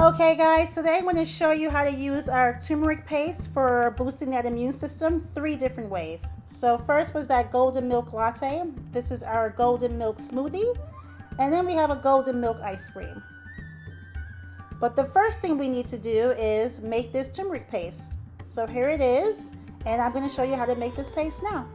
Okay guys, today I'm going to show you how to use our turmeric paste for boosting that immune system 3 different ways. So first was that golden milk latte. This is our golden milk smoothie. And then we have a golden milk ice cream. But the first thing we need to do is make this turmeric paste. So here it is, and I'm going to show you how to make this paste now.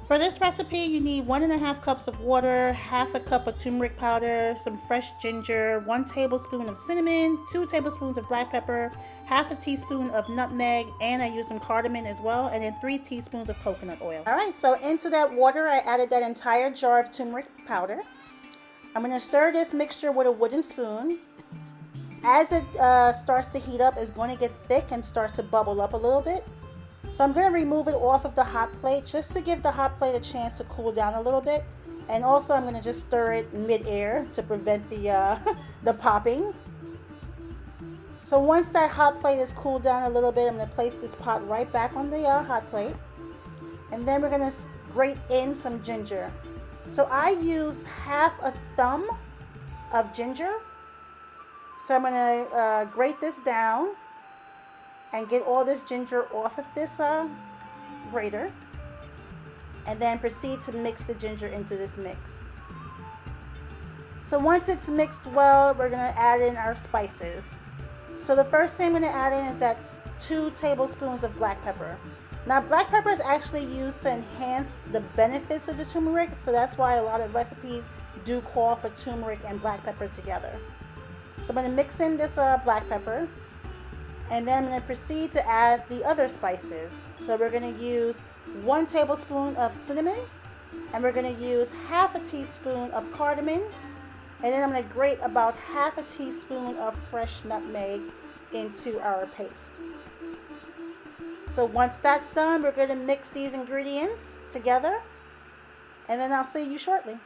For this recipe, you need 1.5 cups of water, half a cup of turmeric powder, some fresh ginger, 1 tablespoon of cinnamon, 2 tablespoons of black pepper, half a teaspoon of nutmeg, and I use some cardamon as well, and then 3 teaspoons of coconut oil. All right, so into that water, I added that entire jar of turmeric powder. I'm going to stir this mixture with a wooden spoon. As it starts to heat up, it's going to get thick and start to bubble up a little bit. So I'm going to remove it off of the hot plate just to give the hot plate a chance to cool down a little bit. And also I'm going to just stir it mid-air to prevent the popping. So once that hot plate is cooled down a little bit, I'm going to place this pot right back on the hot plate. And then we're going to grate in some ginger. So I use half a thumb of ginger. So I'm going to grate this down and get all this ginger off of this grater, and then proceed to mix the ginger into this mix. So once it's mixed well, we're going to add in our spices. So the first thing I'm going to add in is that 2 tablespoons of black pepper. Now black pepper is actually used to enhance the benefits of the turmeric, so that's why a lot of recipes do call for turmeric and black pepper together. So I'm going to mix in this black pepper. And then I'm going to proceed to add the other spices. So we're going to use 1 tablespoon of cinnamon, and we're going to use half a teaspoon of cardamon, and then I'm going to grate about half a teaspoon of fresh nutmeg into our paste. So once that's done, we're going to mix these ingredients together, and then I'll see you shortly.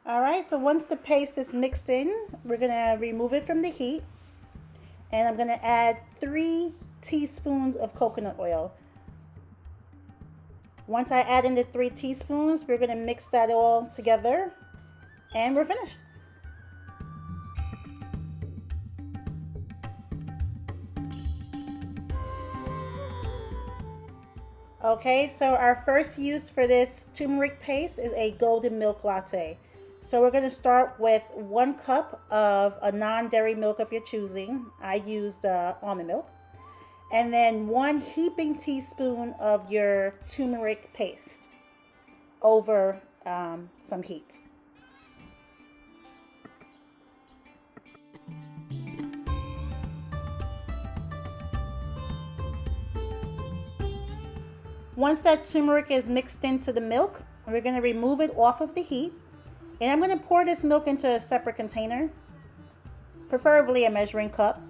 Alright, so once the paste is mixed in, we're going to remove it from the heat. And I'm going to add 3 teaspoons of coconut oil. Once I add in the 3 teaspoons, we're going to mix that all together. And we're finished. Okay, so our first use for this turmeric paste is a golden milk latte. So we're going to start with 1 cup of a non-dairy milk of your choosing. I used almond milk. And then 1 heaping teaspoon of your turmeric paste over some heat. Once that turmeric is mixed into the milk, we're going to remove it off of the heat. And I'm going to pour this milk into a separate container, preferably a measuring cup.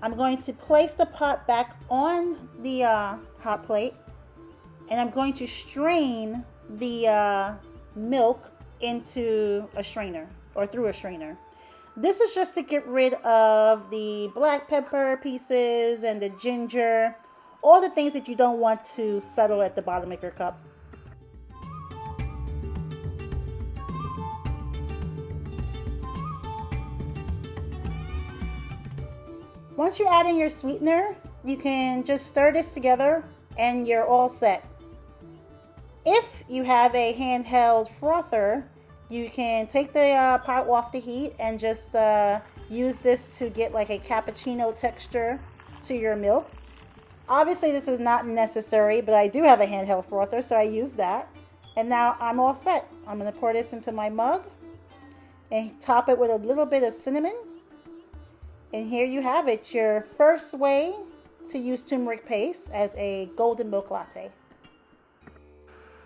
I'm going to place the pot back on the hot plate, and I'm going to strain the milk into a strainer, or through a strainer. This is just to get rid of the black pepper pieces and the ginger, all the things that you don't want to settle at the bottom of your cup. Once you add in your sweetener, you can just stir this together and you're all set. If you have a handheld frother, you can take the pot off the heat and just use this to get like a cappuccino texture to your milk. Obviously this is not necessary, but I do have a handheld frother, so I use that. And now I'm all set. I'm going to pour this into my mug and top it with a little bit of cinnamon. And here you have it, your first way to use turmeric paste as a golden milk latte.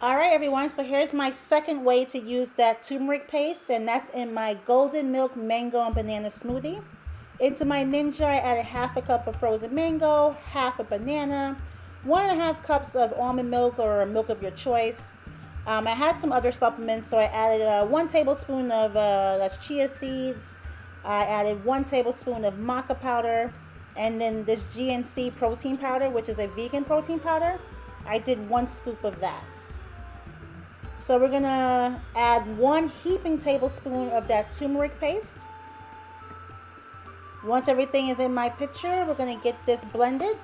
Alright everyone, so here's my second way to use that turmeric paste, and that's in my golden milk mango and banana smoothie. Into my Ninja, I added half a cup of frozen mango, half a banana, 1.5 cups of almond milk or milk of your choice. I had some other supplements, so I added 1 tablespoon of that's chia seeds. I added 1 tablespoon of maca powder, and then this GNC protein powder, which is a vegan protein powder. I did 1 scoop of that. So we're gonna add 1 heaping tablespoon of that turmeric paste. Once everything is in my pitcher, we're gonna get this blended.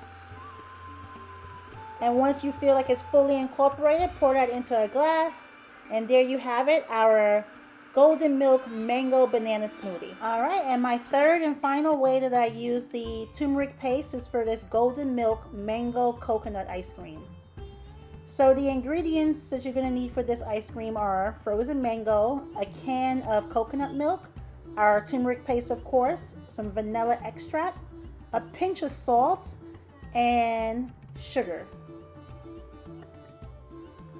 And once you feel like it's fully incorporated, pour that into a glass. And there you have it, our golden milk mango banana smoothie. All right, and my third and final way that I use the turmeric paste is for this golden milk mango coconut ice cream. So the ingredients that you're gonna need for this ice cream are frozen mango, a can of coconut milk, our turmeric paste of course, some vanilla extract, a pinch of salt, and sugar.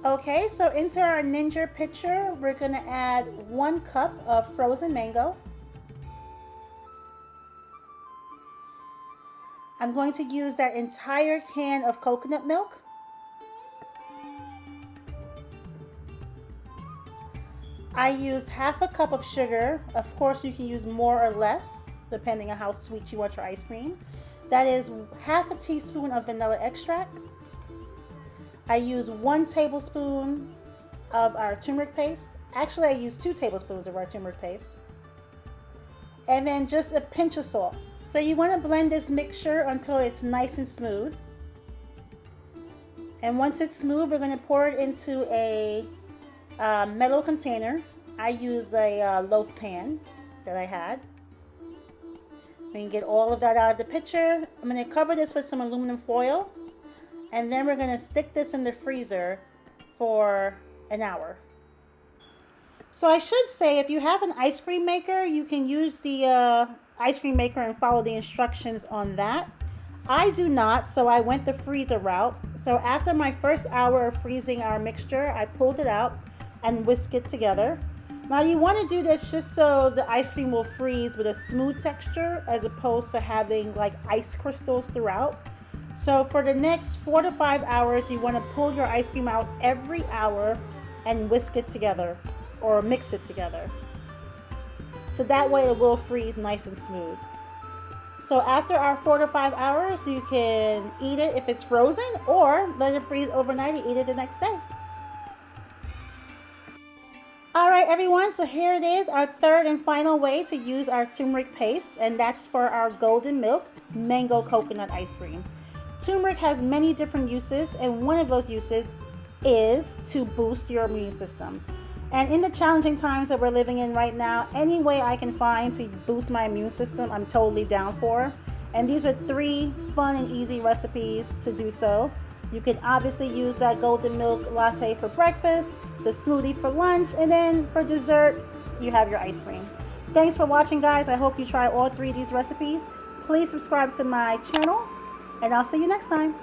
Okay, so into our Ninja pitcher, we're gonna add 1 cup of frozen mango. I'm going to use that entire can of coconut milk. I use half a cup of sugar. Of course, you can use more or less, depending on how sweet you want your ice cream. That is half a teaspoon of vanilla extract. I use 1 tablespoon of our turmeric paste. Actually, I use 2 tablespoons of our turmeric paste. And then just a pinch of salt. So you want to blend this mixture until it's nice and smooth. And once it's smooth, we're going to pour it into a metal container. I use a loaf pan that I had. We can get all of that out of the pitcher. I'm going to cover this with some aluminum foil. And then we're going to stick this in the freezer for an hour. So I should say, if you have an ice cream maker, you can use the ice cream maker and follow the instructions on that. I do not, so I went the freezer route. So after my first hour of freezing our mixture, I pulled it out and whisked it together. Now you want to do this just so the ice cream will freeze with a smooth texture as opposed to having like ice crystals throughout. So for the next 4 to 5 hours, you want to pull your ice cream out every hour and whisk it together or mix it together. So that way it will freeze nice and smooth. So after our 4 to 5 hours, you can eat it if it's frozen or let it freeze overnight and eat it the next day. All right, everyone, so here it is, our third and final way to use our turmeric paste, and that's for our golden milk mango coconut ice cream. Turmeric has many different uses, and one of those uses is to boost your immune system. And in the challenging times that we're living in right now, any way I can find to boost my immune system, I'm totally down for. And these are 3 fun and easy recipes to do so. You can obviously use that golden milk latte for breakfast, the smoothie for lunch, and then for dessert, you have your ice cream. Thanks for watching, guys. I hope you try all 3 of these recipes. Please subscribe to my channel, and I'll see you next time.